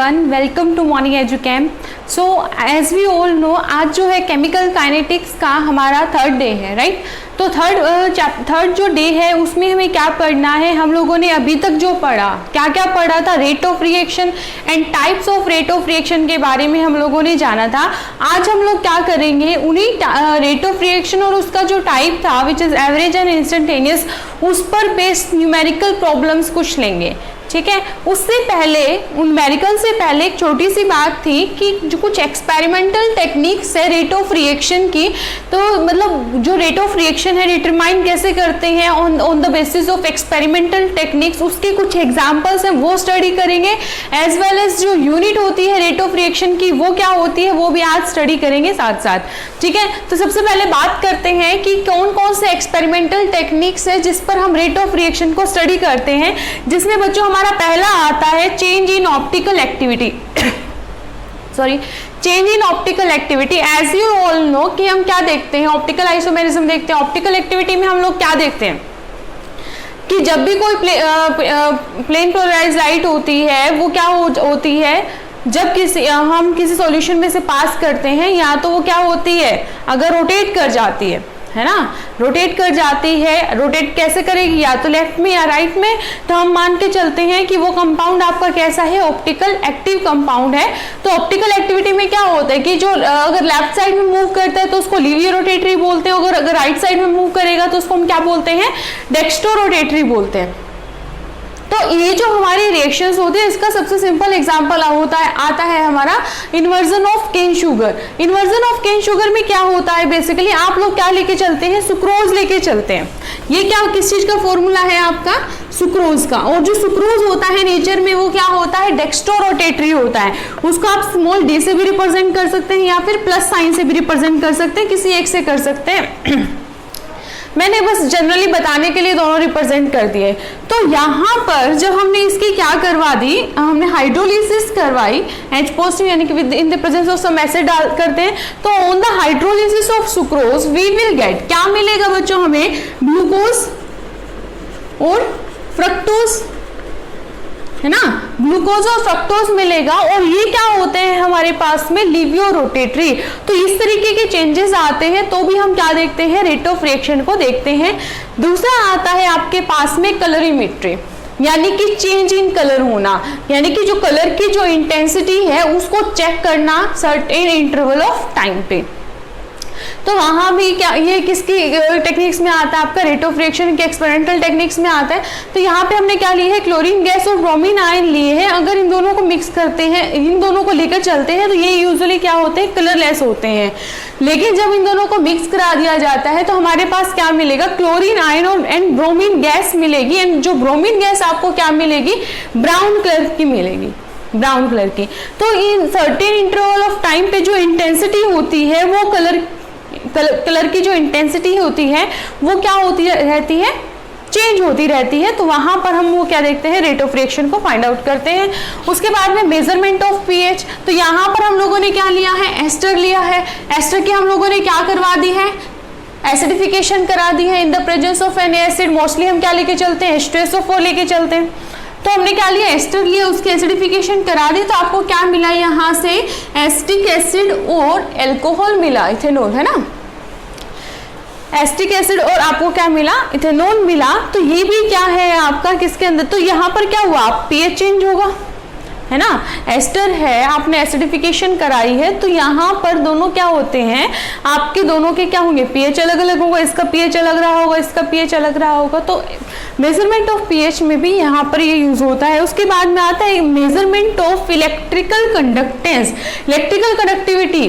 Everyone, welcome to morning एजुकेम। So as we all know, आज जो है केमिकल काइनेटिक्स का हमारा थर्ड डे है, राइट। तो थर्ड जो डे है उसमें हमें क्या पढ़ना है, हम लोगों ने अभी तक जो पढ़ा, क्या क्या पढ़ा था, rate of reaction and types of rate of reaction के बारे में हम लोगों ने जाना था। आज हम लोग क्या करेंगे, उन्हीं रेट ऑफ रिएक्शन और उसका जो टाइप था which is average and instantaneous, उस पर बेस्ड न्यूमेरिकल प्रॉब्लम्स कुछ लेंगे, ठीक है। उससे पहले, उन न्यूमेरिकल से पहले एक छोटी सी बात थी कि जो कुछ एक्सपेरिमेंटल टेक्निक्स है रेट ऑफ रिएक्शन की, तो मतलब जो रेट ऑफ रिएक्शन है डिटरमाइन कैसे करते हैं on the basis of experimental techniques, उसके कुछ एग्जांपल्स हैं वो स्टडी करेंगे। एज वेल एज जो यूनिट होती है रेट ऑफ रिएक्शन की वो क्या होती है वो भी आज स्टडी करेंगे साथ साथ, ठीक है। तो सबसे पहले बात करते हैं कि कौन कौन से एक्सपेरिमेंटल टेक्निक्स है जिस पर हम रेट ऑफ रिएक्शन को स्टडी करते हैं, जिसमें बच्चों हमारा पहला आता है change in optical activity. Sorry, change in optical activity. As you all know कि हम क्या देखते हैं, ऑप्टिकल आइसोमेरिज्म देखते हैं। ऑप्टिकल एक्टिविटी में हम लोग क्या देखते हैं कि जब भी कोई प्लेन पोलराइज्ड लाइट होती है वो क्या होती है, जब हम किसी सॉल्यूशन में से पास करते हैं, या तो वो क्या होती है, अगर रोटेट कर जाती है ना, रोटेट कर जाती है, रोटेट कैसे करेगी, या तो लेफ्ट में या राइट में, तो हम मान के चलते हैं कि वो कंपाउंड आपका कैसा है, ऑप्टिकल एक्टिव कंपाउंड है। तो ऑप्टिकल एक्टिविटी में क्या होता है कि जो अगर लेफ्ट साइड में मूव करता है तो उसको लीवियो रोटेटरी बोलते हैं, अगर राइट साइड में मूव करेगा तो उसको हम क्या बोलते हैं, डेक्स्ट्रो रोटेटरी बोलते हैं। तो ये जो हमारी रिएक्शंस होती है, इसका सबसे सिंपल एग्जांपल आता है हमारा inversion of cane sugar. Inversion of cane sugar में क्या होता है, बेसिकली आप लोग क्या लेके चलते हैं, सुक्रोज लेके चलते हैं। ये क्या, किस चीज का फॉर्मूला है आपका, सुक्रोज का। और जो सुक्रोज होता है नेचर में वो क्या होता है, डेक्स्ट्रो रोटेटरी होता है। उसको आप स्मॉल डी से भी रिप्रेजेंट कर सकते हैं या फिर प्लस साइन से भी रिप्रेजेंट कर सकते हैं, किसी एक से कर सकते हैं। मैंने बस जनरली बताने के लिए दोनों रिप्रेजेंट कर दिए। तो यहाँ पर जब हमने इसकी क्या करवा दी, हमने हाइड्रोलिसिस करवाई, H पॉजिटिव यानी कि in the presence of some acid डाल करते हैं, तो on the hydrolysis of sucrose we will get, क्या मिलेगा बच्चों, हमें ग्लूकोज और फ्रक्टोज, है ना, ग्लूकोज और फ्रक्टोज मिलेगा। और ये क्या होते हैं हमारे पास में, लीवियो रोटेटरी। तो इस तरीके के चेंजेस आते हैं तो भी हम क्या देखते हैं, रेट ऑफ रिएक्शन को देखते हैं। दूसरा आता है आपके पास में कलरीमेट्री, यानी कि चेंज इन कलर होना, यानी कि जो कलर की जो इंटेंसिटी है उसको चेक करना सर्टेन इंटरवल ऑफ टाइम पे। तो वहां भी क्या, ये किसकी टेक्निक्स में आता है, आपका रेट ऑफ रिएक्शन के एक्सपेरिमेंटल टेक्निक्स में आता है। तो यहाँ पे हमने क्या लिया है, क्लोरीन गैस और ब्रोमीन आयन लिए हैं। अगर इन दोनों को मिक्स करते हैं, इन दोनों को लेकर चलते हैं, तो ये यूजुअली क्या होते हैं, कलरलेस होते हैं। लेकिन जब इन दोनों को मिक्स करा दिया जाता है तो हमारे पास क्या मिलेगा, क्लोरीन आयन और एंड ब्रोमीन गैस मिलेगी। एंड जो ब्रोमीन गैस आपको क्या मिलेगी, ब्राउन कलर की मिलेगी, ब्राउन कलर की। तो in certain interval of time पे जो इंटेंसिटी होती है वो कलर की जो इंटेंसिटी होती है वो क्या होती रहती है, चेंज होती रहती है। तो वहां पर हम वो क्या देखते हैं, रेट ऑफ रिएक्शन को फाइंड आउट करते हैं। उसके बाद में मेजरमेंट ऑफ पीएच। तो यहाँ पर हम लोगों ने क्या लिया है, एस्टर लिया है। एस्टर की हम लोगों ने क्या करवा दी है, एसिडिफिकेशन करा दी है इन the presence of N acid. Mostly हम क्या लेके चलते हैं, H2SO4 लेके चलते हैं। तो हमने क्या लिया, एस्टर लिया, उसकी एसिडिफिकेशन करा दी, तो आपको क्या मिला यहाँ से, एसिटिक एसिड और एल्कोहल मिला, इथेनॉल, है ना, एसिटिक एसिड और आपको क्या मिला, इथेनॉल मिला। तो ये भी क्या है आपका किसके अंदर, तो यहाँ पर क्या हुआ, पीएच चेंज होगा, है ना, एस्टर है, आपने एसिडिफिकेशन कराई है, तो यहाँ पर दोनों क्या होते हैं, आपके दोनों के क्या होंगे, पीएच अलग अलग होगा, इसका पीएच अलग रहा होगा, इसका पीएच अलग रहा होगा। तो मेजरमेंट ऑफ पीएच में भी यहाँ पर ये यूज होता है। उसके बाद में आता है measurement of electrical conductance, electrical conductivity,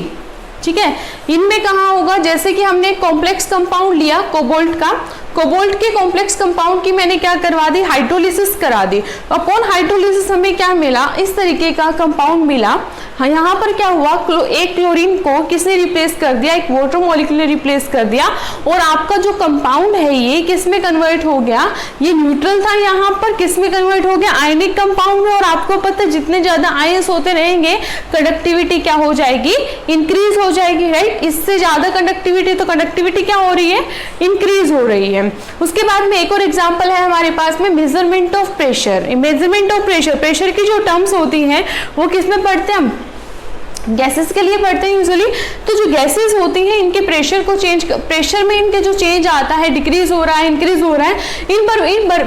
ठीक है। इनमें कहाँ होगा, जैसे कि हमने कॉम्प्लेक्स कंपाउंड लिया कोबाल्ट का, कोबाल्ट के कॉम्प्लेक्स कंपाउंड की मैंने क्या करवा दी, हाइड्रोलिसिस करा दी। अपॉन हाइड्रोलिसिस हमें क्या मिला, इस तरीके का कंपाउंड मिला। यहाँ पर क्या हुआ, एक क्लोरीन को किसने रिप्लेस कर दिया, एक वाटर मॉलिक्यूल ने रिप्लेस कर दिया, और आपका जो कंपाउंड है ये किस में कन्वर्ट हो गया, ये न्यूट्रल था, यहाँ पर किस में कन्वर्ट हो गया, आयनिक कंपाउंड में। और आपको पता है जितने ज्यादा आयंस होते रहेंगे कंडक्टिविटी क्या हो जाएगी, इंक्रीज हो जाएगी, राइट। इससे ज्यादा कंडक्टिविटी, तो कंडक्टिविटी क्या हो रही है, इंक्रीज हो रही है। हैं। उसके बाद में एक और एग्जांपल है हमारे पास में measurement of pressure. Measurement of pressure, pressure की जो टर्म्स होती हैं वो किस में पढ़ते हैं हम? गैसेस के लिए पढ़ते हैं यूजुअली। तो जो गैसेस होती हैं इनके प्रेशर को प्रेशर में इनके जो चेंज आता है, डिक्रीज हो रहा है, इंक्रीज हो रहा है, इन पर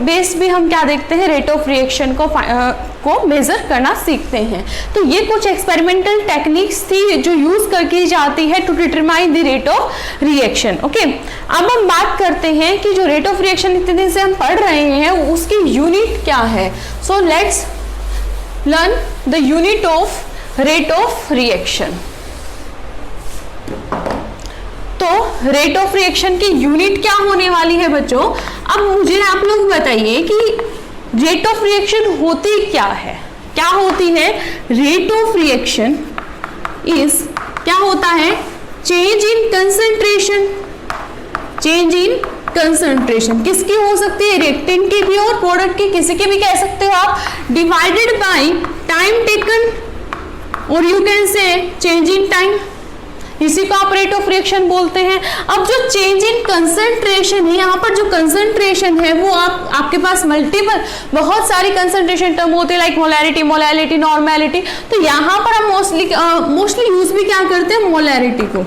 बेस भी हम क्या देखते हैं? रेट ऑफ रिएक्शन को मेजर करना सीखते हैं। तो ये कुछ एक्सपेरिमेंटल टेक्निक्स थी जो यूज की जाती है to determine the rate of reaction. Okay, अब हम बात करते हैं कि जो रेट ऑफ रिएक्शन इतने दिन से हम पढ़ रहे हैं उसकी यूनिट क्या है। So let's learn the unit of rate of reaction. तो रेट ऑफ रिएक्शन की यूनिट क्या होने वाली है बच्चों? अब मुझे आप लोग बताइए कि रेट ऑफ रिएक्शन होती क्या है? क्या होती है? रेट ऑफ रिएक्शन इज, क्या होता है? Change in concentration. Change in concentration किसकी हो सकती है? रिएक्टेंट की भी और प्रोडक्ट की, किसी के भी कह सकते हो आप, डिवाइडेड बाय टाइम टेकन, और you can say change in time. इसी को आप रेट ऑफ रिएक्शन बोलते हैं। अब जो चेंज इन कंसंट्रेशन है, यहाँ पर जो कंसंट्रेशन है वो आपके पास मल्टीपल बहुत सारी कंसंट्रेशन टर्म होते हैं, लाइक मोलैरिटी, मोलैलिटी, नॉर्मैलिटी। तो यहाँ पर हम मोस्टली यूज भी क्या करते हैं? मोलैरिटी को।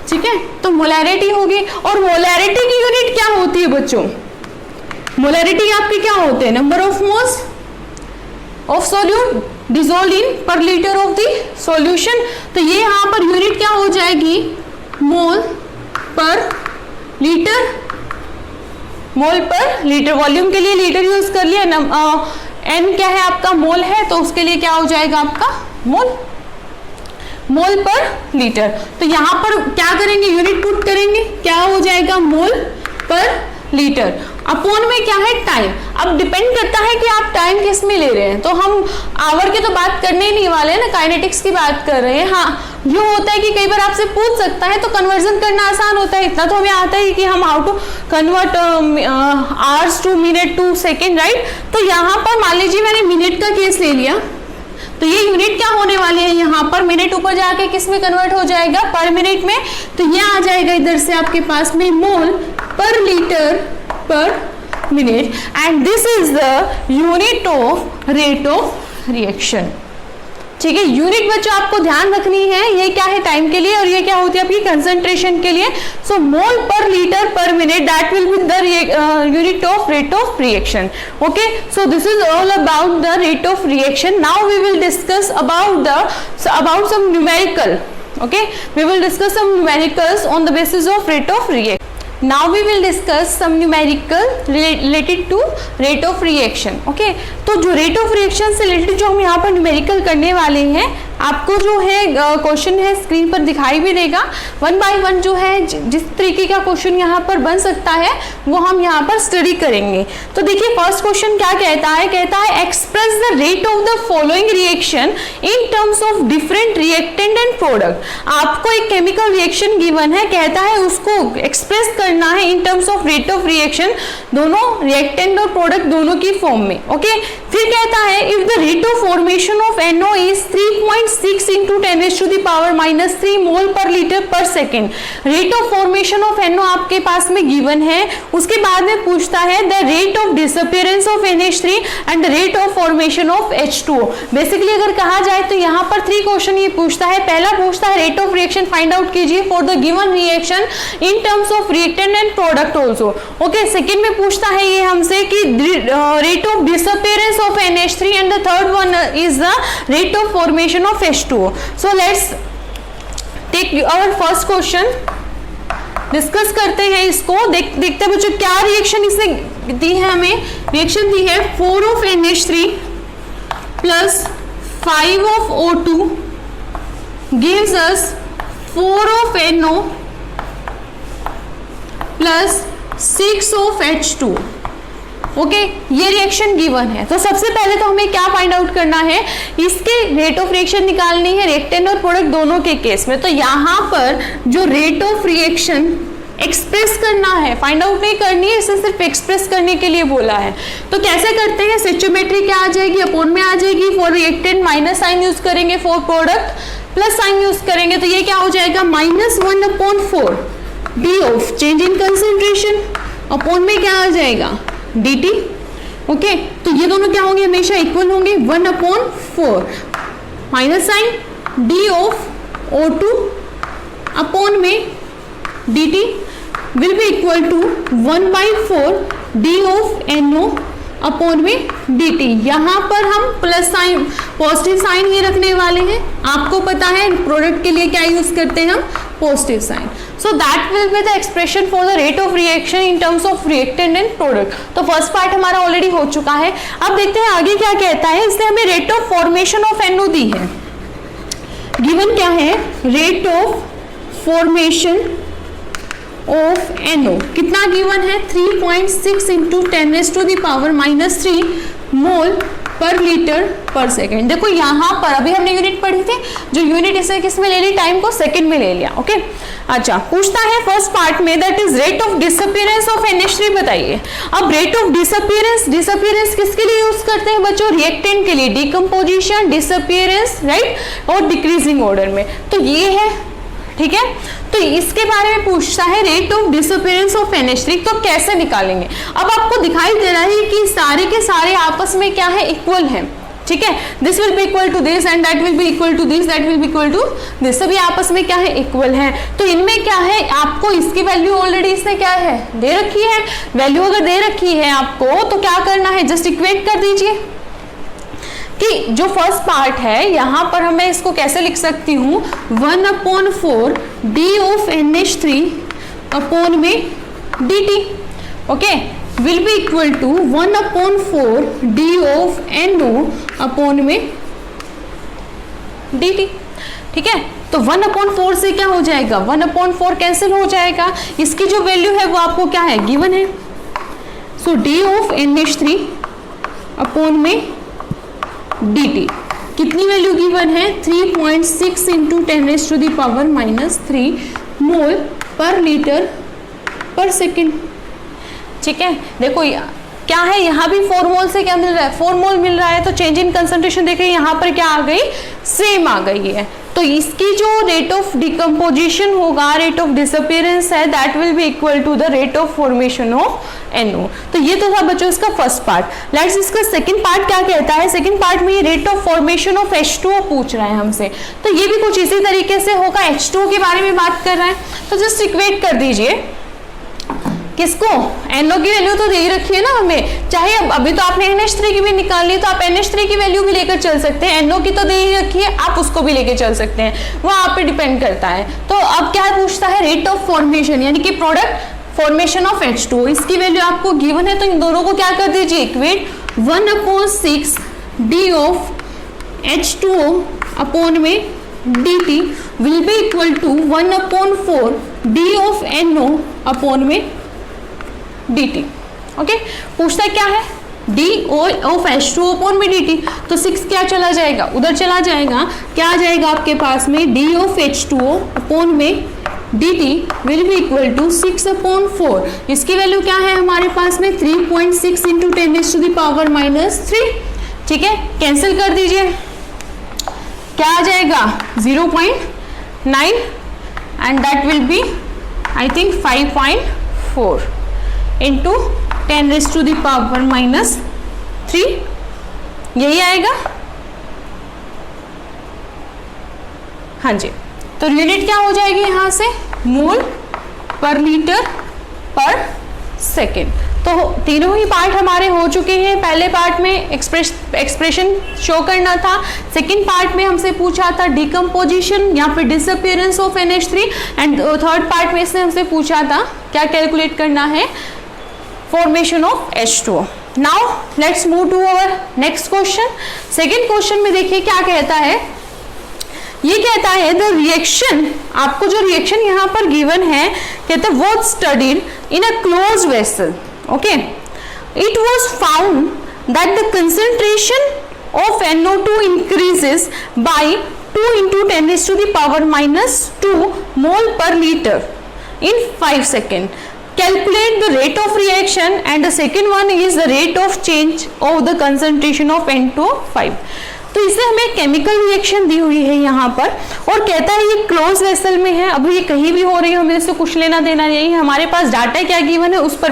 ठीक है, तो मोलैरिटी होगी। और मोलैरिटी की यूनिट क्या होती है बच्चों? मोलैरिटी आपके क्या होते हैं? Number of moles of solute dissolve in पर लीटर ऑफ द सॉल्यूशन। तो ये यहाँ पर यूनिट क्या हो जाएगी? मोल पर लीटर। मोल पर लीटर, वॉल्यूम के लिए लीटर यूज कर लिया। एन क्या है आपका? मोल है, तो उसके लिए क्या हो जाएगा आपका? मोल। मोल पर लीटर। तो यहाँ पर क्या करेंगे? यूनिट पुट करेंगे, क्या हो जाएगा? मोल पर लीटर। अपॉन में क्या है? टाइम। अब डिपेंड करता है कि आप टाइम किस में ले रहे हैं। तो हम आवर की तो बात करने ही नहीं वाले हैं ना, काइनेटिक्स की बात कर रहे हैं। हाँ, ये होता है कि कई बार आपसे पूछ सकता है, तो कन्वर्जन करना आसान होता है। इतना तो हमें आता है कि हम how to convert hours to minute to second, right. तो यहाँ पर मान लीजिए मैंने मिनट का केस ले लिया, तो ये यूनिट क्या होने वाली है? यहाँ पर मिनट ऊपर जाके किस में कन्वर्ट हो जाएगा? पर मिनट में। तो ये आ जाएगा इधर से आपके पास में मोल per litre per minute, and this is the unit of rate of reaction. ठीक है, यूनिट बच्चों आपको ध्यान रखनी है, ये क्या है? टाइम के लिए, और ये क्या होती है आपकी? कंसंट्रेशन के लिए। सो मोल per litre per minute, that will be the unit of rate of reaction. Okay, so this is all about the rate of reaction. Now we will discuss about some numerical. Okay, we will discuss some numericals on the basis of rate of reaction. Now we will discuss some numerical related to rate of reaction. Okay, तो जो rate of reaction से related जो हम यहाँ पर numerical करने वाले हैं, आपको जो है क्वेश्चन है स्क्रीन पर दिखाई भी देगा। वन बाय वन जो है जिस तरीके का क्वेश्चन यहाँ पर बन सकता है वो हम यहाँ पर स्टडी करेंगे। तो देखिए फर्स्ट क्वेश्चन क्या कहता है? कहता है express the rate of the following reaction in terms of different reactant and product. आपको एक केमिकल रिएक्शन गिवन है, कहता है उसको एक्सप्रेस करना है इन terms of rate of reaction, दोनों रिएक्टेंट और प्रोडक्ट दोनों की फॉर्म में। ओके, फिर कहता है if the rate of formation of NO is 3.6 into 10⁻³ mole per litre पर second. Rate of formation of NO आपके पास में गिवन है। उसके बाद में पूछता है the rate of disappearance of NH3 and the rate of formation of H2O। Basically अगर कहा जाए तो यहाँ पर 3 क्वेश्चन ये पूछता है। पहला पूछता है rate of reaction find out कीजिए for the given reaction in terms of reactant and product also. Okay, second में पूछता है ये हमसे कि rate of disappearance of NH3 and the third one is the rate of formation of H2O. So let's take our first question, discuss करते हैं इसको। देखते हैं बच्चों क्या रिएक्शन इसने दी है हमें। रिएक्शन दी है 4 of NH3 plus 5 of O2 gives us 4 of NO plus 6 of H2। Okay, ये रिएक्शन गिवन है। तो सबसे पहले तो हमें क्या फाइंड आउट करना है? इसके रेट ऑफ रिएक्शन निकालनी है रिएक्टेंट और प्रोडक्ट दोनों के केस में। तो यहाँ पर जो रेट ऑफ रिएक्शन एक्सप्रेस करना है, फाइंड आउट नहीं करनी है, इसे सिर्फ एक्सप्रेस करने के लिए बोला है। तो कैसे करते हैं? स्टोइचियोमेट्री क्या आ जाएगी? अपॉन में आ जाएगी। For reactant minus sign use करेंगे, for product plus sign use करेंगे। तो ये क्या हो जाएगा? -1/4 D of change in concentration upon में क्या आ जाएगा dt। ओके, तो ये दोनों क्या होंगे, हमेशा इक्वल होंगे, 1/4 minus sign D of O2 upon में dt will be equal to 1/4 D of NO upon में dt। यहाँ पर हम प्लस साइन पॉजिटिव साइन ही रखने वाले हैं, आपको पता है प्रोडक्ट के लिए क्या यूज करते हैं हम, positive sign. So that will be the expression for the rate of reaction in terms of reactant and product. तो फर्स्ट पार्ट हमारा ऑलरेडी हो चुका है। अब देखते हैं आगे क्या कहता है। इसने हमें rate of formation of NO दी है, गिवन क्या है, rate of formation of NO कितना गिवन है, 3.6 इंटू 10⁻³ मोल पर लीटर पर सेकेंड। देखो यहाँ पर अभी हमने यूनिट पढ़ी थी, जो यूनिट इसे किस में ले ली, टाइम को सेकंड में ले लिया। ओके, अच्छा पूछता है फर्स्ट पार्ट में that is rate of disappearance of NH3 बताइए। अब रेट ऑफ डिसअपीयरेंस किसके लिए यूज करते हैं बच्चों, रिएक्टेंट के लिए, डिकम्पोजिशन, डिसअपीयरेंस, राइट, और डिक्रीजिंग ऑर्डर में। तो ये है, ठीक है। तो इसके बारे में पूछता है rate of disappearance of NH3, तो कैसे निकालेंगे। अब आपको दिखाई दे रहा है कि सारे के सारे आपस में क्या है, इक्वल है, ठीक है। This will be equal to this and that will be equal to this, that will be equal to this, सभी आपस में क्या है, इक्वल है। तो इनमें क्या है, आपको इसकी वैल्यू ऑलरेडी इसने क्या है, दे रखी है। वैल्यू अगर दे रखी है आपको तो क्या करना है, जस्ट इक्वेट कर दीजिए कि जो फर्स्ट पार्ट है यहाँ पर हमें इसको कैसे लिख सकती हूँ, 1/4 डी ऑफ NH3 अपॉन में dt, okay, will be equal to 1/4 D of NO upon में dt, ठीक है। तो 1/4 से क्या हो जाएगा, 1/4 कैंसिल हो जाएगा, इसकी जो वैल्यू है वो आपको क्या है, गिवन है। सो डी ऑफ NH3 अपॉन में dt कितनी वैल्यू गिवन है, 3.6 इंटू 10⁻³ मोल पर लीटर पर सेकेंड, ठीक है। देखो क्या है, यहाँ भी 4 मोल से क्या मिल रहा है, 4 मोल मिल रहा है। तो चेंज इन कंसंट्रेशन देख रहे हैं, यहाँ पर क्या आ गई, सेम आ गई है। तो इसकी जो रेट ऑफ डिकम्पोजिशन होगा, रेट ऑफ डिसअपीयरेंस है, that will be equal to the rate of formation of NO। तो ये तो था बच्चों इसका फर्स्ट पार्ट। लेट्स इसका सेकंड पार्ट क्या कहता है। सेकंड पार्ट में ये rate of formation of H2O पूछ रहा है हमसे, तो ये भी कुछ इसी तरीके से होगा, H2O के बारे में बात कर रहा है। तो जस्ट इक्वेट कर दीजिए किसको, NO की वैल्यू तो दे ही रखी है ना हमें, चाहे अब अभी तो आपने NH3 की भी निकाल ली, तो आप NH3 की वैल्यू भी लेकर चल सकते हैं, NO की तो दे ही रखी है, आप उसको भी लेकर चल सकते हैं, वो आप पे डिपेंड करता है। तो अब क्या पूछता है, रेट ऑफ फॉर्मेशन यानी कि प्रोडक्ट फॉर्मेशन ऑफ H2O, इसकी वैल्यू आपको गिवन है। तो इन दोनों को क्या कर दीजिए, equate, 1/6 D of H2O upon में dt will be equal to 1/4 D of NO upon में dt, ओके। पूछता है क्या है, d ऑफ H2O अपॉन में dt, तो 6 क्या चला जाएगा, उधर चला जाएगा, क्या आ जाएगा आपके पास में, d ऑफ H2O अपॉन में dt will be equal to 6/4। इसकी वैल्यू क्या है हमारे पास में, 3.6 इंटू 10⁻³ ठीक है। कैंसिल कर दीजिए, क्या आ जाएगा, 0.9 and that will be I think 5.4 into 10⁻³ यही आएगा। हाँ जी, तो यूनिट क्या हो जाएगी यहाँ से, मोल पर लीटर पर सेकेंड। तो तीनों ही पार्ट हमारे हो चुके हैं। पहले पार्ट में एक्सप्रेशन शो करना था, सेकंड पार्ट में हमसे पूछा था डिकम्पोजिशन या फिर disappearance of NH3, and third part में इसने हमसे पूछा था क्या कैलकुलेट करना है, formation of H2O। Now let's move to our next question. Second question में देखिए क्या कहता है, ये कहता है द रिएक्शन, आपको जो रिएक्शन यहाँ पर गिवन है, कहते हैं was studied in a closed vessel, okay, it was found that the concentration of NO2 increases by 2 into 10⁻² mole per litre in 5 seconds. Calculate the rate of reaction, and the second one is the rate of change of the concentration of N2O5. तो इसे हमें chemical reaction दी हुई है यहाँ पर, और कहता है ये क्लोज वेसल में है। अब ये कहीं भी हो रही है, हमें इससे कुछ लेना देना नहीं है, हमारे पास डाटा क्या गिवन है उस पर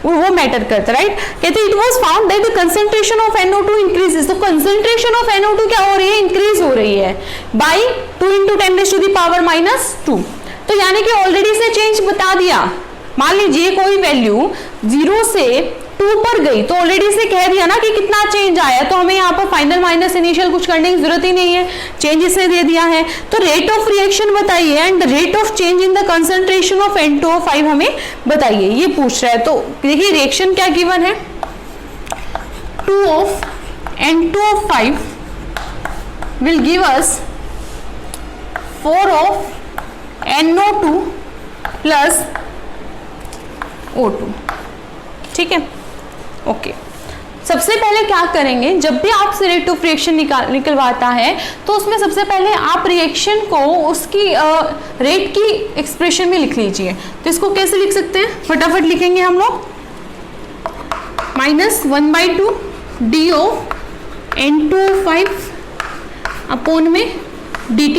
वो मैटर करता है, राइट। कहते हैं it was found that the concentration of NO2 increases. तो कंसंट्रेशन ऑफ NO2 क्या हो रही है, इंक्रीज हो रही है बाय 2 × 10⁻⁻²। तो यानी कि ऑलरेडी से चेंज बता दिया। मान लीजिए कोई वैल्यू 0 से 2 पर गई तो ऑलरेडी से कह दिया ना कि कितना चेंज आया, तो हमें यहाँ पर फाइनल माइनस इनिशियल कुछ करने की जरूरत ही नहीं है, चेंज इसने दे दिया है। तो रेट ऑफ रिएक्शन बताइए and rate of change in the concentration of N2O5 हमें बताइए, ये पूछ रहा है। तो देखिए रिएक्शन क्या गिवन है, 2 of N2O5 will give us 4 of NO2 plus O2, ठीक है, ओके। सबसे पहले क्या करेंगे, जब भी आपसे रेट ऑफ रिएक्शन निकलवाता है तो उसमें सबसे पहले आप रिएक्शन को उसकी रेट की एक्सप्रेशन में लिख लीजिए। तो इसको कैसे लिख सकते हैं, फटाफट लिखेंगे हम लोग, -1/2 d ऑफ N2O5 अपॉन में dt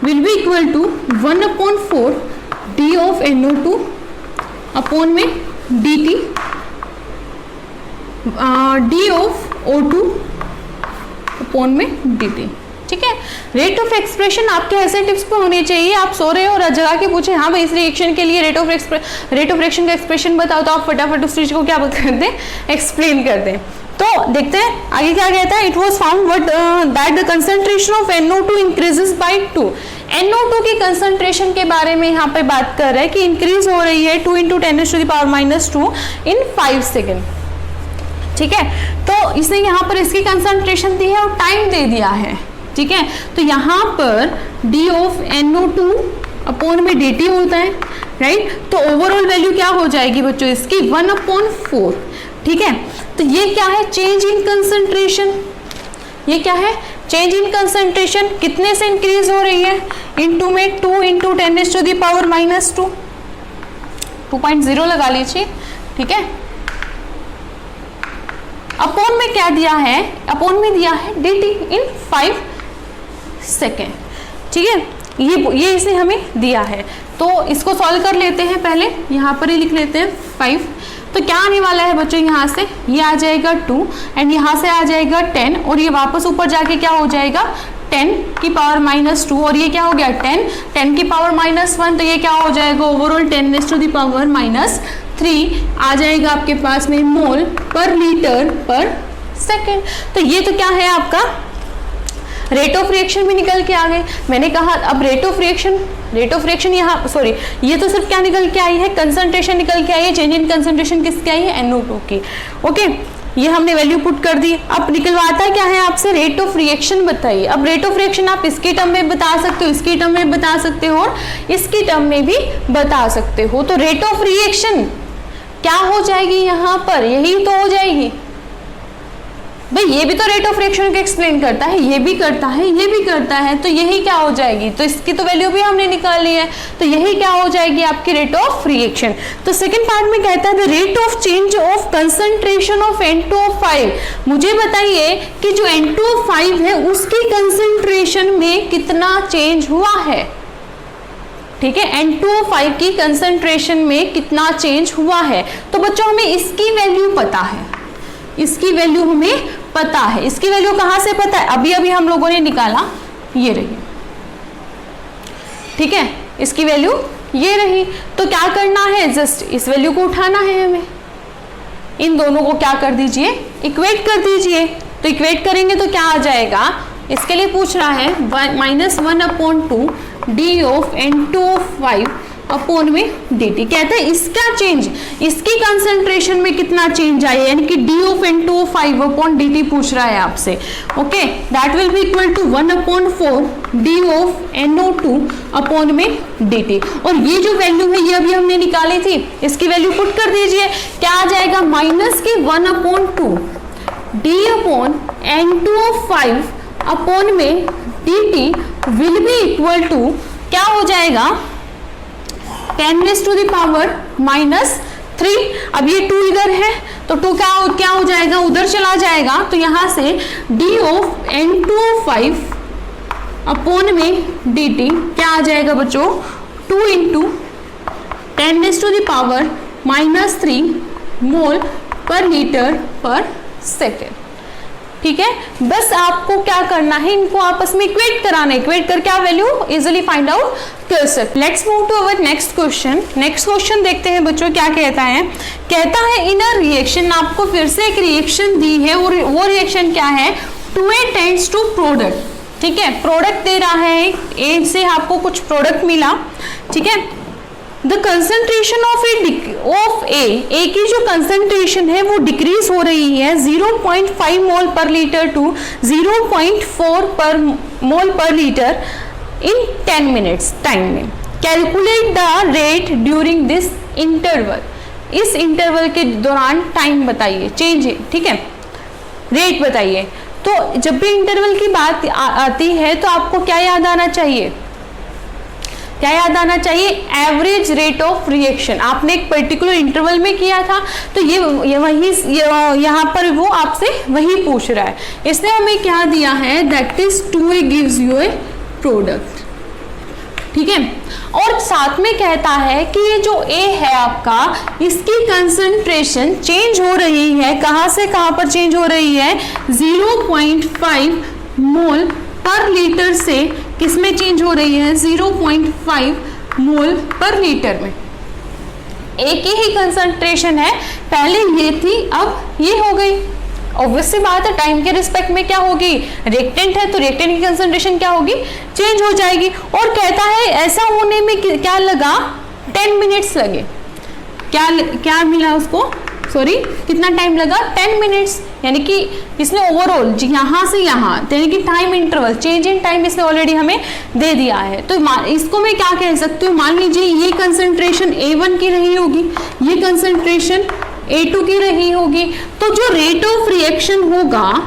will be equal to 1/4 d of NO2 upon में dt d of O2 upon में dt, ठीक है। रेट ऑफ एक्सप्रेशन आपके ऐसे टिप्स पे होने चाहिए, आप सो रहे हो और जगा के पूछे हाँ भाई इस रिएक्शन के लिए रेट ऑफ रिएक्शन का एक्सप्रेशन बताओ, तो आप फटाफट उस चीज को क्या करते हैं, एक्सप्लेन करते हैं। तो देखते हैं आगे क्या कहता है, it was found that the concentration of NO2 increases by 2। NO2 की कंसंट्रेशन के बारे में यहाँ पे बात कर रहे हैं कि इंक्रीज हो रही है 2 × 10⁻² इन 5 सेकेंड, ठीक है। तो इसने यहाँ पर इसकी कंसंट्रेशन दी है और टाइम दे दिया है, ठीक है। तो यहाँ पर d ऑफ NO2 अपॉन में dt होता है, राइट। तो ओवरऑल वैल्यू क्या हो जाएगी बच्चों इसकी, 1/4, ठीक है। तो ये क्या है, चेंज इन कंसंट्रेशन, ये क्या है, चेंज इन कंसंट्रेशन कितने से इंक्रीज हो रही है, इनटू में 2 × 10⁻², 2.0 लगा लीजिए, ठीक है। अपॉन में क्या दिया है, अपॉन में दिया है dt इन 5 सेकेंड, ठीक है। ये इसे हमें दिया है, तो इसको सॉल्व कर लेते हैं। पहले यहाँ पर ही लिख लेते हैं 5। तो क्या आने वाला है बच्चों, यहाँ से ये आ जाएगा 2 एंड यहाँ से आ जाएगा 10 और ये वापस ऊपर जाके क्या हो जाएगा 10⁻², और ये क्या हो गया 10⁻⁻1, तो ये क्या हो जाएगा ओवरऑल 10⁻³ आ जाएगा आपके पास में मोल पर लीटर पर सेकेंड। तो ये तो क्या है आपका रेट ऑफ रिएक्शन भी निकल के आ गए। मैंने कहा अब रेट ऑफ रिएक्शन यहाँ सॉरी ये तो सिर्फ क्या निकल के आई है, कंसंट्रेशन निकल के आई है, चेंज इन कंसंट्रेशन किसकी आई है, NO2 की, ओके। ये हमने वैल्यू पुट कर दी। अब निकलवाता क्या है आपसे, रेट ऑफ रिएक्शन बताइए। अब रेट ऑफ रिएक्शन आप इसकी टर्म में बता सकते हो, इसकी टर्म में बता सकते हो और इसकी टर्म में भी बता सकते हो। तो रेट ऑफ रिएक्शन क्या हो जाएगी यहाँ पर, यही तो हो जाएगी भाई, ये भी तो रेट ऑफ रिएक्शन को एक्सप्लेन करता है, ये भी करता है, ये भी करता है, तो यही क्या हो जाएगी, तो इसकी तो वैल्यू भी हमने निकाली है, तो यही क्या हो जाएगी आपकी रेट ऑफ रिएक्शन। तो सेकंड पार्ट में कहता है the rate of change of concentration of N2O5। मुझे बताइए कि जो N2O5 है उसकी कंसंट्रेशन में कितना चेंज हुआ है, ठीक है, N2O5 की कंसंट्रेशन में कितना चेंज हुआ है। तो बच्चों हमें इसकी वैल्यू पता है, इसकी वैल्यू हमें पता है। इसकी वैल्यू कहां से पता है, अभी अभी हम लोगों ने निकाला, ये रही, ठीक है, इसकी वैल्यू ये रही। तो क्या करना है, जस्ट इस वैल्यू को उठाना है हमें, इन दोनों को क्या कर दीजिए, इक्वेट कर दीजिए। तो इक्वेट करेंगे तो क्या आ जाएगा, इसके लिए पूछ रहा है -1/2 d ऑफ N2O5 अपॉन में dt। कहते हैं इसका चेंज, इसकी कंसंट्रेशन में कितना चेंज आया, यानी कि d of N2O5 upon dt पूछ रहा है आपसे, okay. That will be equal to 1/4 d of NO2 upon में dt। और ये जो वैल्यू है ये अभी हमने निकाली थी, इसकी वैल्यू पुट कर दीजिए, क्या आ जाएगा -1/2 d अपॉन N2O5 अपॉन में dt will be equal to क्या हो जाएगा 10⁻⁻3। अब ये 2 इधर है तो 2 क्या हो जाएगा, उधर चला जाएगा, तो यहाँ से d ऑफ N2O5 अपॉन में dt क्या आ जाएगा बच्चों, 2 इंटू 10⁻³ मोल पर लीटर पर सेकेंड। ठीक है, बस आपको क्या करना है, इनको आपस में इक्वेट कराना है, इक्वेट करके आप वैल्यू इजीली फाइंड आउट कर सकते। Let's move to our next question. Next question देखते हैं बच्चों क्या कहता है। कहता है इन अ रिएक्शन, आपको फिर से एक रिएक्शन दी है और वो रिएक्शन क्या है, 2A टेंड्स टू प्रोडक्ट। ठीक है, प्रोडक्ट दे रहा है, ए से आपको कुछ प्रोडक्ट मिला। ठीक है, द कंसंट्रेशन ऑफ ए की जो कंसंट्रेशन है वो डिक्रीज हो रही है 0.5 मोल पर लीटर टू 0.4 पर मोल per litre in 10 minutes time में। Calculate the rate during this interval, इस इंटरवल के दौरान टाइम बताइए, चेंज है, ठीक है, रेट बताइए। तो जब भी इंटरवल की बात आती है तो आपको क्या याद आना चाहिए, क्या याद आना चाहिए, एवरेज रेट ऑफ रिएक्शन। आपने एक पर्टिकुलर इंटरवल में किया था, तो ये वही यहाँ पर वो आपसे वही पूछ रहा है। इसने हमें क्या दिया है, that is 2A gives U A product. ठीक है, और साथ में कहता है कि ये जो A है आपका, इसकी कंसंट्रेशन चेंज हो रही है, कहाँ से कहाँ पर चेंज हो रही है, 0.5 मोल पर लीटर से किस में चेंज हो रही है, 0.5 मोल पर लीटर में। एक ही कंसंट्रेशन है, पहले ये थी अब ये हो गई। ऑब्वियस सी बात है, टाइम के रिस्पेक्ट में क्या होगी, रिएक्टेंट है तो रिएक्टेंट की कंसंट्रेशन क्या होगी, चेंज हो जाएगी। और कहता है ऐसा होने में क्या लगा, 10 मिनट्स लगे। क्या मिला उसको, सॉरी कितना टाइम लगा, 10 मिनट्स। यानी कि इसने ओवरऑल यहाँ से यहाँ, यानी कि time interval, change in time इसने ऑलरेडी हमें दे दिया है। तो इसको मैं क्या कह सकती हूँ, मान लीजिए ये कंसंट्रेशन A1 की रही होगी, ये कंसंट्रेशन A2 की रही होगी, तो जो रेट ऑफ रिएक्शन होगा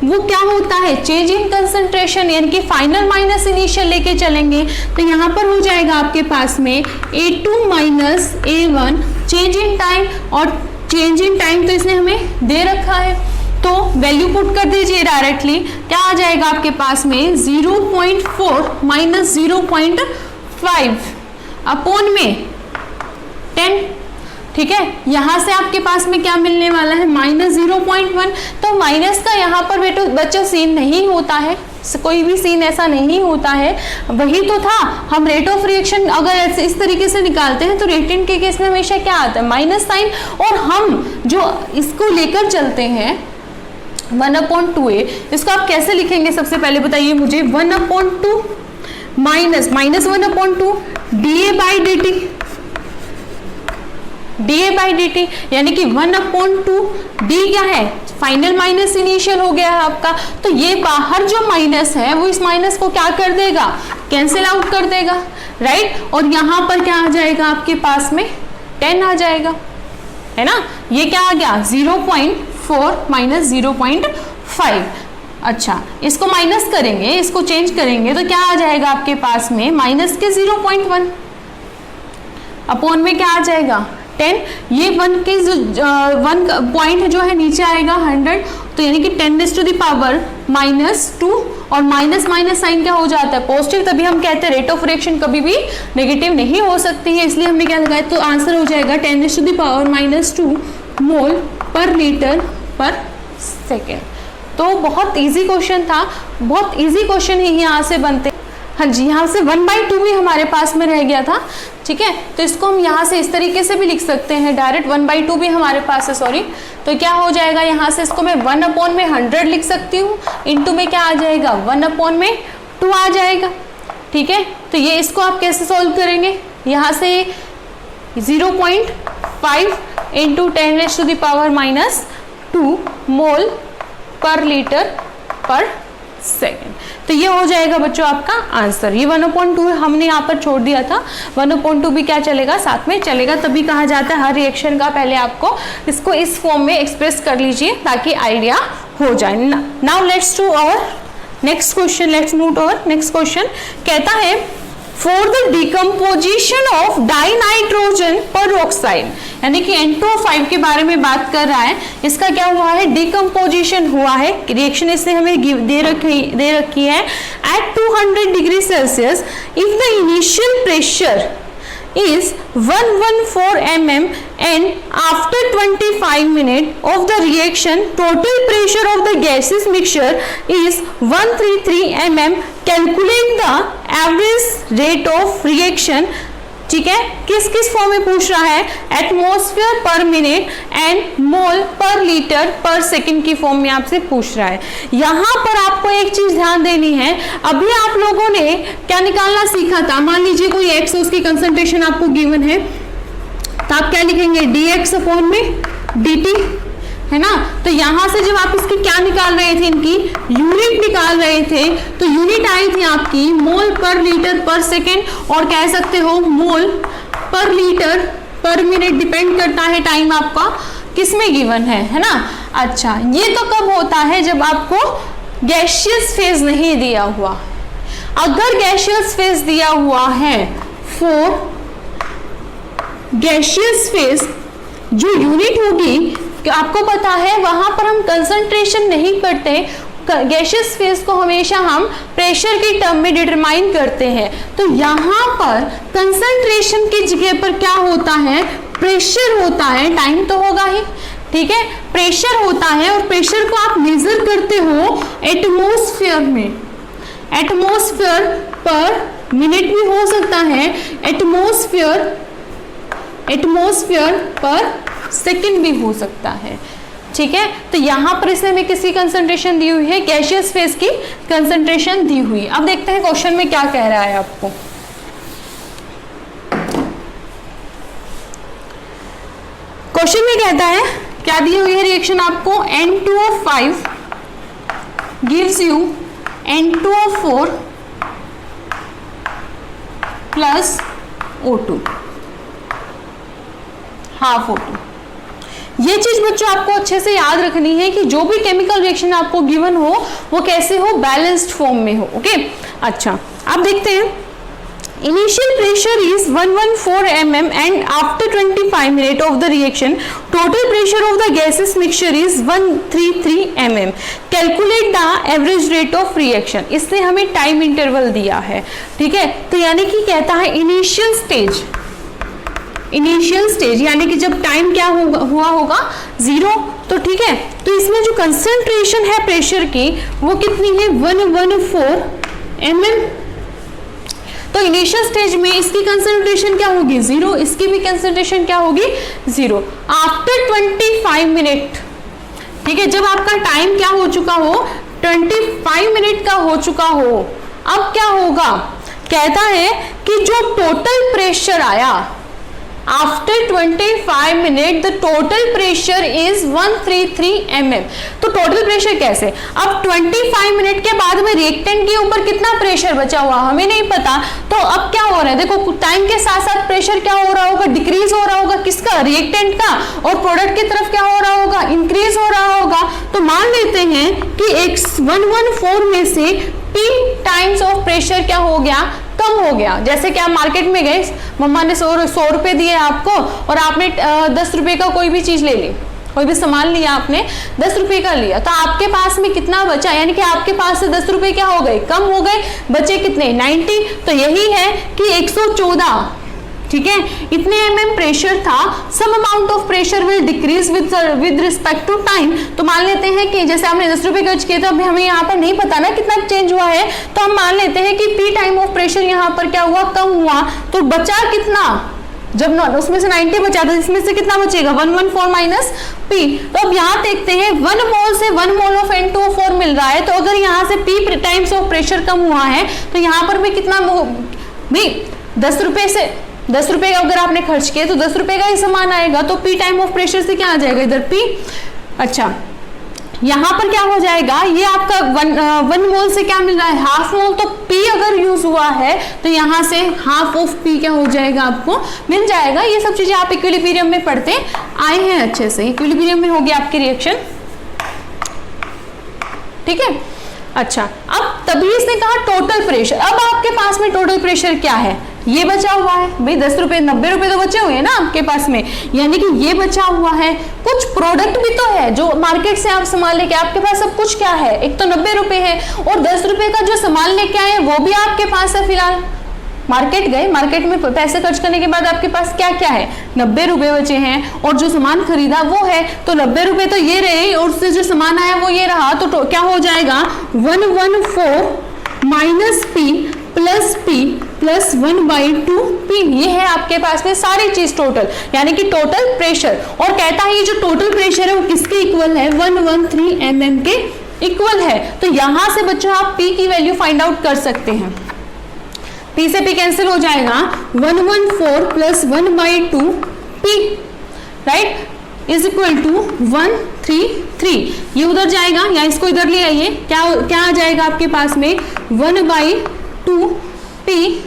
वो क्या होता है, चेंज इन कंसंट्रेशन, यानी कि फाइनल माइनस इनिशियल लेके चलेंगे। तो यहाँ पर हो जाएगा आपके पास में A2 minus A1 change in time, और चेंज इन टाइम तो इसने हमें दे रखा है, तो वैल्यू पुट कर दीजिए डायरेक्टली। क्या आ जाएगा आपके पास में, 0.4 माइनस 0.5 अपॉन में 10। ठीक है, यहाँ से आपके पास में क्या मिलने वाला है, माइनस 0.1। तो माइनस का यहाँ पर बेटो बच्चों सीन नहीं होता है, कोई भी सीन ऐसा नहीं होता है, वही तो था। हम रेट ऑफ रिएक्शन अगर ऐसे इस तरीके से निकालते हैं तो रिएक्टेंट के केस में हमेशा क्या आता है, माइनस साइन। और हम जो इसको लेकर चलते हैं 1/2A, इसको आप कैसे लिखेंगे, सबसे पहले बताइए मुझे, 1/2 माइनस 1/2 dA by dt, यानी कि 1/2 d क्या है, फाइनल माइनस इनिशियल हो गया है आपका। तो ये बाहर जो माइनस है वो इस माइनस को क्या कर देगा, कैंसिल आउट कर देगा, राइट। और यहाँ पर क्या आ जाएगा आपके पास में, 10 आ जाएगा, है ना। ये क्या आ गया, 0.4 माइनस 0.5। अच्छा, इसको माइनस करेंगे, इसको चेंज करेंगे तो क्या आ जाएगा आपके पास में, माइनस के 0.1 अपॉन में क्या आ जाएगा, 10। ये 1 के 1 पॉइंट जो है नीचे आएगा 100, तो यानी कि 10⁻⁻2, और माइनस माइनस साइन क्या हो जाता है, पॉजिटिव। तभी हम कहते हैं रेट ऑफ रिएक्शन कभी भी नेगेटिव नहीं हो सकती है, इसलिए हमने क्या लगाया, तो आंसर हो जाएगा 10⁻⁻2 मोल पर लीटर पर सेकेंड। तो बहुत इजी क्वेश्चन था, बहुत इजी क्वेश्चन ही यहाँ से बनते। हाँ जी, यहाँ से 1/2 भी हमारे पास में रह गया था, ठीक है। तो इसको हम यहाँ से इस तरीके से भी लिख सकते हैं, डायरेक्ट 1/2 भी हमारे पास है, सॉरी। तो क्या हो जाएगा, यहाँ से इसको मैं 1/100 लिख सकती हूँ, इंटू में क्या आ जाएगा, 1/2 आ जाएगा, ठीक है। तो ये इसको आप कैसे सॉल्व करेंगे, यहाँ से 0.5 इंटू 10⁻⁻2 मोल पर लीटर पर सेकेंड। तो ये हो जाएगा बच्चों आपका आंसर। ये 1/2 हमने यहाँ पर छोड़ दिया था, 1/2 भी क्या चलेगा, साथ में चलेगा। तभी कहा जाता है हर रिएक्शन का पहले आपको इसको इस फॉर्म में एक्सप्रेस कर लीजिए ताकि आइडिया हो जाए। Now let's to our next question, let's move to our next question. कहता है for the decomposition of dinitrogen peroxide, यानी कि N2O5 के बारे में बात कर रहा है। इसका क्या हुआ है, डिकम्पोजिशन हुआ है, रिएक्शन इससे हमें दे रखी है at 200 degree Celsius if the initial pressure is 114 mm and after 25 minutes of the reaction total pressure of the gaseous mixture is 133 mm. Calculate the average rate of reaction. ठीक है, किस किस फॉर्म में पूछ रहा है, एटमॉस्फेयर पर minute and mole per litre पर सेकंड की फॉर्म में आपसे पूछ रहा है। यहां पर आपको एक चीज ध्यान देनी है, अभी आप लोगों ने क्या निकालना सीखा था, मान लीजिए कोई एक्स उसकी कंसंट्रेशन आपको गिवन है, तो आप क्या लिखेंगे, dx अपॉन में dt, है ना। तो यहां से जब आप इसकी क्या निकाल रहे थे, इनकी यूनिट निकाल रहे थे, तो यूनिट आई थी आपकी मोल पर लीटर पर सेकेंड, और कह सकते हो मोल per litre per minute, depend करता है टाइम आपका किस में गिवन है ना। अच्छा, ये तो कब होता है, जब आपको गैसियस फेज नहीं दिया हुआ। अगर गैसियस फेज दिया हुआ है, फॉर गैसियस फेज जो यूनिट होगी, आपको पता है वहां पर हम कंसंट्रेशन नहीं करते, गैसियस फेज को हमेशा हम प्रेशर की टर्म में डिटरमाइन करते हैं। तो यहाँ पर कंसंट्रेशन की जगह पर क्या होता है, प्रेशर होता है, टाइम तो होगा ही, ठीक है, प्रेशर होता है, और प्रेशर को आप मेजर करते हो एटमॉस्फेयर में, एटमॉस्फेयर पर मिनट भी हो सकता है, एटमॉस्फेयर पर सेकंड भी हो सकता है, ठीक है। तो यहां पर इसने हमें किसकी कंसंट्रेशन दी हुई है, गैसियस फेज की कंसंट्रेशन दी हुई है। अब देखते हैं क्वेश्चन में क्या कह रहा है आपको। क्वेश्चन में कहता है, क्या दी हुई है रिएक्शन आपको, N2O5 gives you N2O4 plus O2 half O2। ये चीज बच्चों आपको अच्छे से याद रखनी है कि जो भी केमिकल रिएक्शन आपको गिवन हो वो कैसे हो, बैलेंस्ड फॉर्म में हो, ओके। अच्छा, अब देखते हैं, initial pressure is 114 mm and after 25 minute of the reaction total pressure of the gases mixture is 133 mm। Calculate the average rate of reaction, इससे हमें टाइम इंटरवल दिया है, ठीक है। तो यानी कि कहता है इनिशियल स्टेज यानी कि जब टाइम क्या हुआ होगा 0, तो ठीक है। तो इसमें जो कंसंट्रेशन है प्रेशर की वो कितनी है, 114 mm। तो इनिशियल स्टेज में इसकी कंसंट्रेशन क्या होगी, 0, इसकी भी कंसंट्रेशन क्या होगी, 0। आफ्टर 25 मिनट, ठीक है, जब आपका टाइम क्या हो चुका हो, 25 मिनट का हो चुका हो, अब क्या होगा, कहता है कि जो टोटल प्रेशर आया after 25 minute the total pressure is 133 mm। तो टोटल प्रेशर कैसे, अब 25 मिनट के बाद में रिएक्टेंट के ऊपर कितना प्रेशर बचा हुआ हमें नहीं पता, तो अब क्या हो रहा है, देखो टाइम के साथ साथ प्रेशर क्या हो रहा होगा, डिक्रीज हो रहा होगा, किसका, रिएक्टेंट का, और प्रोडक्ट की तरफ क्या हो रहा होगा, इंक्रीज हो रहा होगा। तो मान लेते हैं कि 114 में से P टाइम्स ऑफ प्रेशर क्या हो गया, कम हो गया। जैसे कि आप मार्केट में गए, मम्मा ने 100 रुपए दिए आपको, और आपने 10 रुपए का कोई भी चीज ले ली, कोई भी सामान लिया आपने, 10 रुपए का लिया, तो आपके पास में कितना बचा, यानी कि आपके पास से 10 रुपए क्या हो गए, कम हो गए, बचे कितने, 90। तो यही है कि 114, ठीक है, इतने mm प्रेशर था, some amount of pressure will decrease with respect to time. तो मान लेते हैं कि जैसे हमने 10 रुपए खर्च किए, तो अभी हमें यहाँ पर नहीं पता ना कितना चेंज हुआ है, तो हम मान लेते हैं कि P टाइम ऑफ प्रेशर यहाँ पर क्या हुआ, कम हुआ। तो बचा कितना, जब उसमें से 90 बचा था, इसमें से कितना बचेगा, 114 माइनस P। तो अब यहाँ देखते हैं 1 मोल से 1 मोल ऑफ N2O4 मिल रहा है, तो अगर यहाँ से P टाइम्स ऑफ प्रेशर कम हुआ है, तो यहाँ पर भी कितना, भी 10 रुपए से 10 रुपए का अगर आपने खर्च किया तो 10 रुपए का ही सामान आएगा, तो P टाइम ऑफ प्रेशर से क्या आ जाएगा, इधर P। अच्छा, यहाँ पर क्या हो जाएगा, ये आपका 1 मोल से क्या मिल रहा है, हाफ मोल, तो P अगर यूज हुआ है तो यहाँ से हाफ ऑफ P क्या हो जाएगा, आपको मिल जाएगा। ये सब चीजें आप इक्विलिब्रियम में पढ़ते आए हैं अच्छे से, इक्विलिब्रियम में होगी आपकी रिएक्शन, ठीक है। अच्छा, अब तभी इसने कहा टोटल प्रेशर। अब आपके पास में टोटल प्रेशर क्या है, ये बचा हुआ है भाई 10 रुपए 90 रुपए तो बचे हुए हैं ना आपके पास में, यानी कि ये बचा हुआ है। कुछ प्रोडक्ट भी तो है जो मार्केट से आप सामान लेके, आपके पास सब कुछ क्या है, एक तो 90 रुपए है और 10 रुपए का जो सामान लेके आए वो भी आपके पास है। फिलहाल मार्केट गए, मार्केट में पैसे खर्च करने के बाद आपके पास क्या क्या है, 90 रुपए बचे हैं और जो सामान खरीदा वो है, तो 90 रुपए तो ये रहे और उससे जो सामान आया वो ये रहा, तो क्या हो जाएगा 114 minus P plus P plus 1/2 P. ये है आपके पास में सारी चीज टोटल, यानी कि टोटल प्रेशर। और कहता है ये जो टोटल प्रेशर है वो किसके इक्वल है, 113 mm के इक्वल है। तो यहां से बच्चों आप पी की वैल्यू फाइंड आउट कर सकते हैं। पी से पी कैंसिल हो जाएगा, 114 plus 1/2 P right is equal to 133। ये उधर जाएगा या इसको इधर ले आइए, क्या आ जाएगा आपके पास में 1/2 P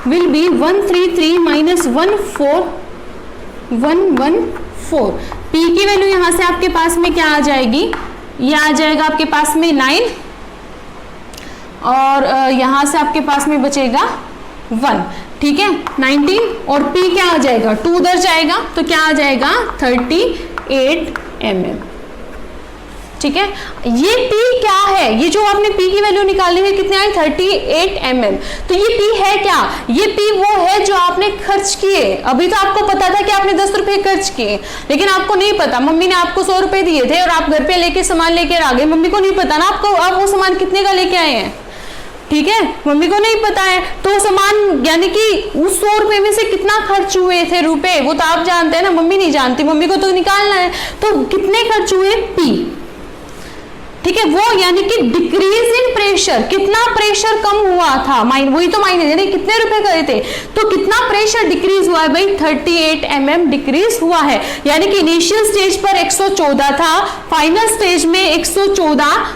will be 133 minus 14114। P की वैल्यू यहां से आपके पास में क्या आ जाएगी, ये आ जाएगा आपके पास में 9 और यहां से आपके पास में बचेगा 1, ठीक है 19 और P क्या आ जाएगा 2 उधर जाएगा तो क्या आ जाएगा 38 mm, ठीक है। ये P क्या है, ये जो आपने P की वैल्यू निकाली है कितने आई 38 mm, तो ये P है क्या, ये P वो है जो आपने खर्च किए। अभी तो आपको पता था कि आपने 10 रुपए खर्च किए, लेकिन आपको नहीं पता, मम्मी ने आपको 100 रुपए दिए थे और आप घर पे लेके सामान लेके आ गए, मम्मी को नहीं पता ना आपको आप वो सामान कितने का लेके आए हैं, ठीक है मम्मी को नहीं पता है। तो सामान यानी कि उस 100 रुपए में से कितना खर्च हुए थे रुपए, वो तो आप जानते हैं ना, मम्मी नहीं जानती, मम्मी को तो निकालना है। तो कितने खर्च हुए P, ठीक है वो यानी कि डिक्रीज इन प्रेशर, कितना प्रेशर कम हुआ था, वही तो माइनस यानी कितने रुपए गए थे, तो कितना प्रेशर डिक्रीज हुआ है भाई 38 mm डिक्रीज हुआ है। यानी कि इनिशियल स्टेज पर 114 था, फाइनल स्टेज में 114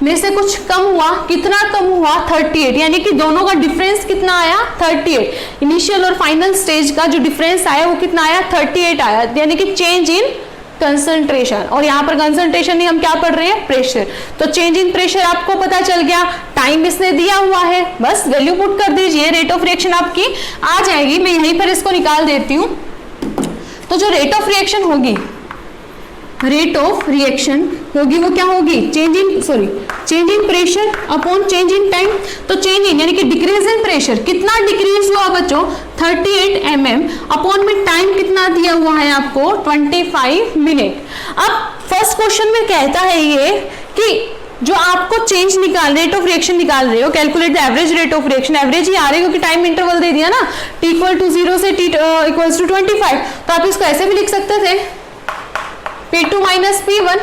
में से कुछ कम हुआ, कितना कम हुआ 38, यानी कि दोनों का डिफरेंस कितना आया 38। इनिशियल और फाइनल स्टेज का जो डिफरेंस आया वो कितना आया 38 आया, यानी कि चेंज इन कंसंट्रेशन। और यहाँ पर कंसंट्रेशन नहीं हम क्या पढ़ रहे हैं प्रेशर, तो चेंज इन प्रेशर आपको पता चल गया। टाइम इसने दिया हुआ है, बस वैल्यू पुट कर दीजिए, रेट ऑफ रिएक्शन आपकी आ जाएगी। मैं यहीं पर इसको निकाल देती हूँ। तो जो रेट ऑफ रिएक्शन होगी, रेट ऑफ रिएक्शन होगी वो क्या होगी, change in pressure upon change in time. तो चेंज इन यानी कि डिक्रीज इन प्रेशर, कितना डिक्रीज हुआ बच्चों 38 mm अपॉन में टाइम कितना दिया हुआ है आपको 25 मिनट। अब फर्स्ट क्वेश्चन में कहता है ये कि जो आपको चेंज रेट ऑफ रिएक्शन निकाल रहे हो, calculate the average rate of reaction, average ही आ रही है क्योंकि टाइम इंटरवल दे दिया ना, t = 0 से t = 25। तो आप इसको ऐसे भी लिख सकते थे P2 - P1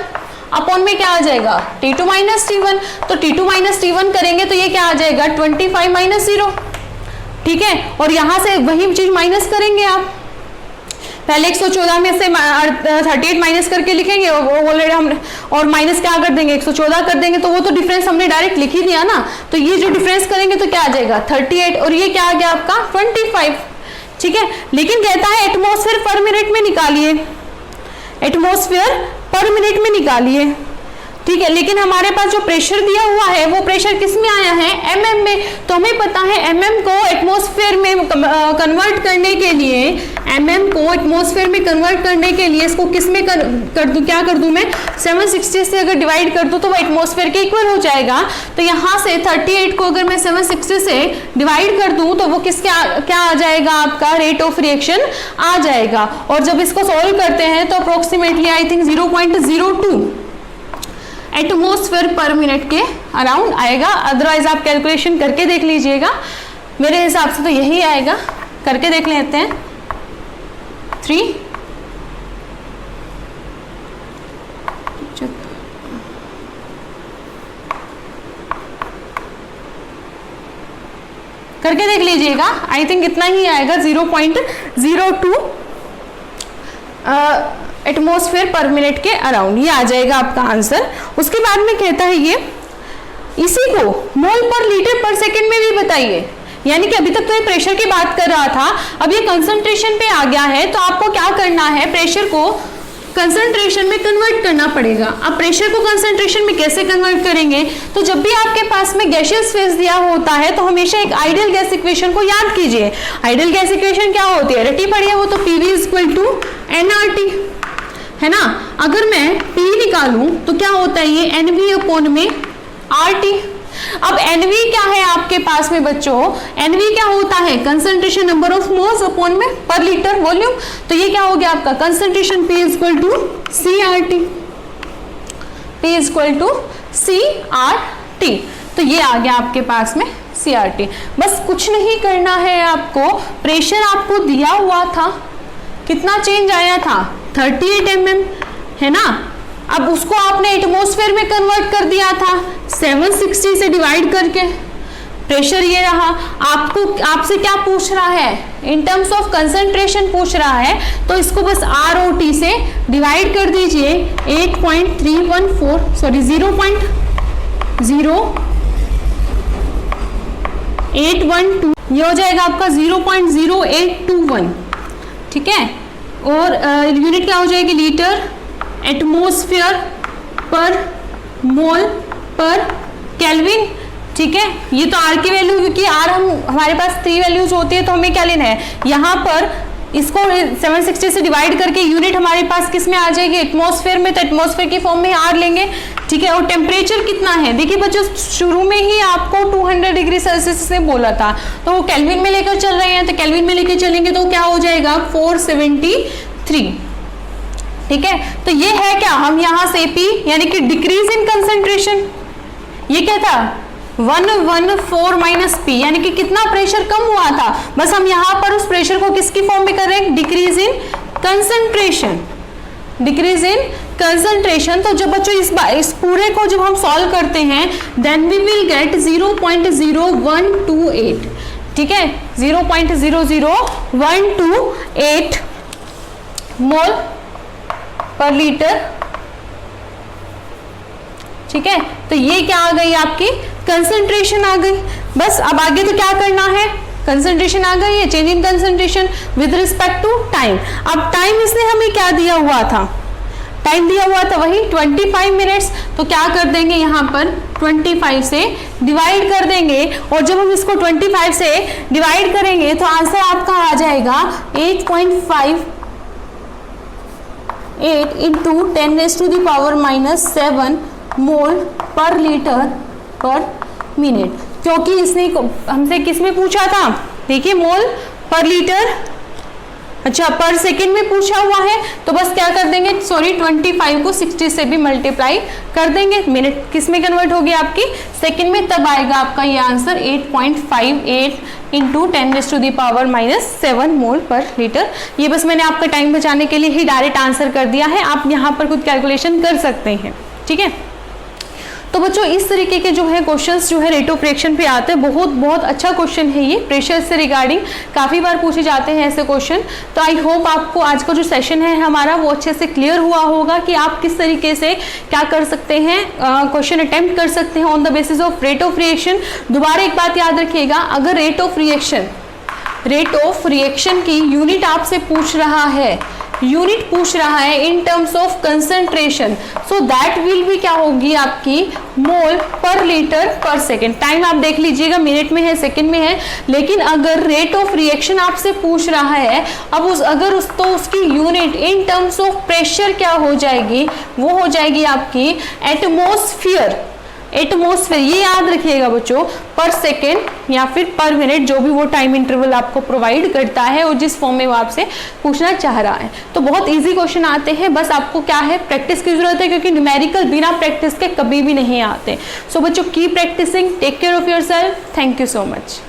अपॉन में क्या आ जाएगा T2 - T1। तो T2 - T1 करेंगे तो ये क्या आ जाएगा 25 - 0, ठीक है। और यहां से वही चीज माइनस करेंगे आप, पहले 114 में से 38 माइनस करके लिखेंगे ऑलरेडी हम, और माइनस क्या कर देंगे 114 कर देंगे, तो वो तो डिफरेंस हमने डायरेक्ट लिख ही दिया ना। तो ये जो डिफरेंस करेंगे तो क्या आ जाएगा 38 और ये क्या आ गया आपका 25, ठीक है। लेकिन कहता है एटमॉस्फेयर पर मिनट में निकालिए, एटमॉस्फेयर पर मिनट में निकालिए, ठीक है। लेकिन हमारे पास जो प्रेशर दिया हुआ है वो प्रेशर किस में आया है MM में। तो हमें पता है MM को एटमॉस्फेयर में कन्वर्ट करने के लिए, MM को एटमॉस्फेयर में कन्वर्ट करने के लिए इसको किस में कर दूं, क्या कर दूं मैं 760 से अगर डिवाइड कर दूं तो वो एटमॉस्फेयर के इक्वल हो जाएगा। तो यहाँ से 38 को अगर मैं 760 से डिवाइड कर दूं तो वो क्या आ जाएगा आपका रेट ऑफ रिएक्शन आ जाएगा। और जब इसको सॉल्व करते हैं तो अप्रोक्सीमेटली आई थिंक 0.02 एटमॉस्फेयर पर मिनट के अराउंड आएगा। अदरवाइज आप कैलकुलेशन करके देख लीजिएगा, मेरे हिसाब से तो यही आएगा, करके देख लेते हैं। 3 करके देख लीजिएगा, आई थिंक इतना ही आएगा 0.02 एटमॉस्फेयर पर मिनट के अराउंड, ये आ जाएगा आपका आंसर। उसके बाद में कहता है ये इसी को मोल पर लीटर पर सेकंड में भी बताइए। यानी कि अभी तक तो ये प्रेशर की बात कर रहा था, अब ये कंसंट्रेशन पे आ गया है, तो आपको क्या करना है, प्रेशर को कंसंट्रेशन में कन्वर्ट करना पड़ेगा। अब प्रेशर को कंसंट्रेशन में कैसे कन्वर्ट करेंगे? तो जब भी आपके पास में गैसियस फेज दिया होता है तो हमेशा एक आइडियल गैस इक्वेशन को याद कीजिए। आइडियल गैस इक्वेशन क्या होती है? रटी पड़ी है वो, तो PV = nRT है ना। अगर मैं P निकालूं तो क्या होता है? ये NV/RT। अब NV क्या है आपके पास में बच्चों? NV क्या होता है? Concentration number of moles upon में पर लीटर वॉल्यूम। तो ये क्या हो गया आपका? Concentration P = CRT। P = CRT। तो ये आ गया आपके पास में CRT। बस कुछ नहीं करना है आपको। प्रेशर आपको दिया हुआ था, कितना चेंज आया था? 38 mm है ना। अब उसको आपने एटमॉस्फेयर में कन्वर्ट कर दिया था 760 से डिवाइड करके। प्रेशर ये रहा। आपसे क्या पूछ रहा है? इन टर्म्स ऑफ कंसंट्रेशन पूछ रहा है, तो इसको बस ROT से डिवाइड कर दीजिए। 0.812 ये हो जाएगा आपका 0.0821, ठीक है। और यूनिट क्या हो जाएगी? लीटर एटमॉस्फेयर पर मोल पर केल्विन, ठीक है। ये तो R की वैल्यू, क्योंकि R हमारे पास 3 वैल्यूज होती है, तो हमें क्या लेना है? यहाँ पर इसको 760 से डिवाइड करके यूनिट हमारे पास किस में आ जाएगी? एटमॉस्फेयर में। तो एटमॉस्फेयर की फॉर्म में R लेंगे, ठीक है। और टेम्परेचर कितना है? देखिए बच्चों, शुरू में ही आपको 200 डिग्री सेल्सियस से बोला था, तो वो केल्विन में लेकर चल रहे हैं, तो केल्विन में लेकर चलेंगे तो क्या हो जाएगा? 473, ठीक है। तो ये है क्या? हम यहाँ से P यानी कि डिक्रीज इन कंसंट्रेशन, ये क्या था? 114 - P, यानी कि कितना प्रेशर कम हुआ था। बस हम यहाँ पर उस प्रेशर को किसकी फॉर्म में कर रहे हैं? Decrease in concentration, decrease in concentration. तो जब बच्चों इस पूरे को जब हम सॉल्व करते हैं, देन वी विल गेट 0.0128, ठीक है। 0.00128 मोल पर लीटर, ठीक है। तो ये क्या आ गई? आपकी कंसंट्रेशन आ गई। बस अब आगे तो क्या करना है? कंसंट्रेशन आ गई है, change in concentration with respect to time. अब टाइम इसने हमें क्या दिया हुआ था? टाइम दिया हुआ था वही 25 मिनट्स। तो क्या कर देंगे? यहाँ पर 25 से डिवाइड कर देंगे, और जब हम इसको 25 से डिवाइड करेंगे तो आंसर आपका आ जाएगा 8.58 × 10⁻⁻7 मोल पर लीटर पर मिनट। क्योंकि इसने हमसे किस में पूछा था? देखिए, मोल पर लीटर, अच्छा पर सेकंड में पूछा हुआ है, तो बस क्या कर देंगे? 25 को 60 से भी मल्टीप्लाई कर देंगे। मिनट किस में कन्वर्ट होगी? आपकी सेकंड में। तब आएगा आपका ये आंसर 8.58 × 10⁻⁻7 मोल पर लीटर। ये बस मैंने आपका टाइम बचाने के लिए ही डायरेक्ट आंसर कर दिया है। आप यहाँ पर खुद कैलकुलेशन कर सकते हैं, ठीक है। तो बच्चों, इस तरीके के जो है क्वेश्चंस जो है रेट ऑफ रिएक्शन पे आते हैं। बहुत अच्छा क्वेश्चन है ये, प्रेशर से रिगार्डिंग काफ़ी बार पूछे जाते हैं ऐसे क्वेश्चन। तो आई होप आपको आज का जो सेशन है हमारा वो अच्छे से क्लियर हुआ होगा कि आप किस तरीके से क्या कर सकते हैं, क्वेश्चन अटेम्प्ट कर सकते हैं on the basis of rate of reaction. दोबारा एक बात याद रखिएगा, अगर रेट ऑफ रिएक्शन की यूनिट आपसे पूछ रहा है, यूनिट पूछ रहा है इन terms of concentration, so that will भी क्या होगी? आपकी मोल पर लीटर पर सेकेंड। टाइम आप देख लीजिएगा, मिनट में है, सेकेंड में है। लेकिन अगर रेट ऑफ रिएक्शन आपसे पूछ रहा है, अब उसकी unit in terms of pressure क्या हो जाएगी? वो हो जाएगी आपकी एटमॉस्फेयर। ये याद रखिएगा बच्चों, पर सेकेंड या फिर पर मिनट, जो भी वो टाइम इंटरवल आपको प्रोवाइड करता है और जिस फॉर्म में वो आपसे पूछना चाह रहा है। तो बहुत इजी क्वेश्चन आते हैं, बस आपको क्या है? प्रैक्टिस की जरूरत है, क्योंकि न्यूमेरिकल बिना प्रैक्टिस के कभी भी नहीं आते। सो बच्चों, keep practicing, take care of yourself. Thank you so much.